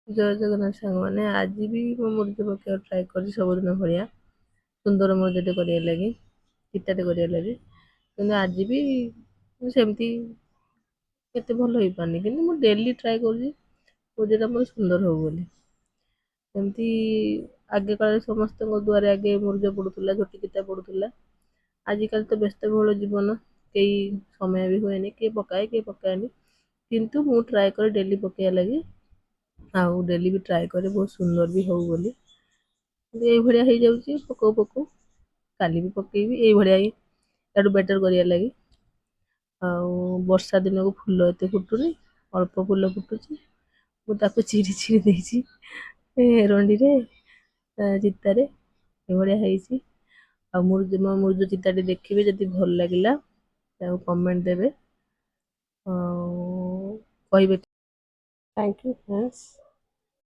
ଜୟ ଜଗନ୍ନାଥ ସାଙ୍ଗମାନେ ଆଜି ବି ମୁଁ ମୁରୁଜ ପକେଇବାକୁ ଟ୍ରାଏ କରିଛି ସବୁଦିନ ଭଳିଆ ସୁନ୍ଦର ମୁରୁଜଟେ କରିବା ଲାଗି ଚିତାଟେ କରିବା ଲାଗି କିନ୍ତୁ ଆଜି ବି ମୁଁ ସେମିତି ଏତେ ଭଲ ହେଇପାରୁନି କିନ୍ତୁ ମୁଁ ଡେଲି ଟ୍ରାଏ କରୁଛି ମୁରୁଜଟା ମୋର ସୁନ୍ଦର ହଉ ବୋଲି ସେମିତି ଆଗେ କାଳରେ ସମସ୍ତଙ୍କ ଦୁଆରେ ଆଗେ ମୁରୁଜ ପଡ଼ୁଥିଲା ଝୋଟି ଚିତା ପଡ଼ୁଥିଲା ଆଜିକାଲି ତ ବ୍ୟସ୍ତବହୁଳ ଜୀବନ କେହି ସମୟ ବି ହୁଏନି କିଏ ପକାଏ କିଏ ପକାଏନି କିନ୍ତୁ ମୁଁ ଟ୍ରାଏ କରେ ଡେଲି ପକେଇବା ଲାଗି ଆଉ ଡେଲି ବି ଟ୍ରାଏ କରେ ବହୁତ ସୁନ୍ଦର ବି ହଉ ବୋଲି କିନ୍ତୁ ଏଇଭଳିଆ ହେଇଯାଉଛି ପକଉ ପକଉ କାଲି ବି ପକେଇବି ଏଇଭଳିଆ ହିଁ ତାଠୁ ବେଟର କରିବା ଲାଗି ଆଉ ବର୍ଷା ଦିନକୁ ଫୁଲ ଏତେ ଫୁଟୁନି ଅଳ୍ପ ଫୁଲ ଫୁଟୁଛି ମୁଁ ତାକୁ ଚିରି ଚିରି ଦେଇଛି ରଣ୍ଡିରେ ଚିତାରେ ଏଭଳିଆ ହେଇଛି ଆଉ ମୋ ମୁରୁଜ ଚିତାଟି ଦେଖିବେ ଯଦି ଭଲ ଲାଗିଲା ତାକୁ କମେଣ୍ଟ ଦେବେ ଆଉ କହିବେ ଥ୍ୟାଙ୍କ ୟୁ ଫ୍ରେଣ୍ଡସ୍।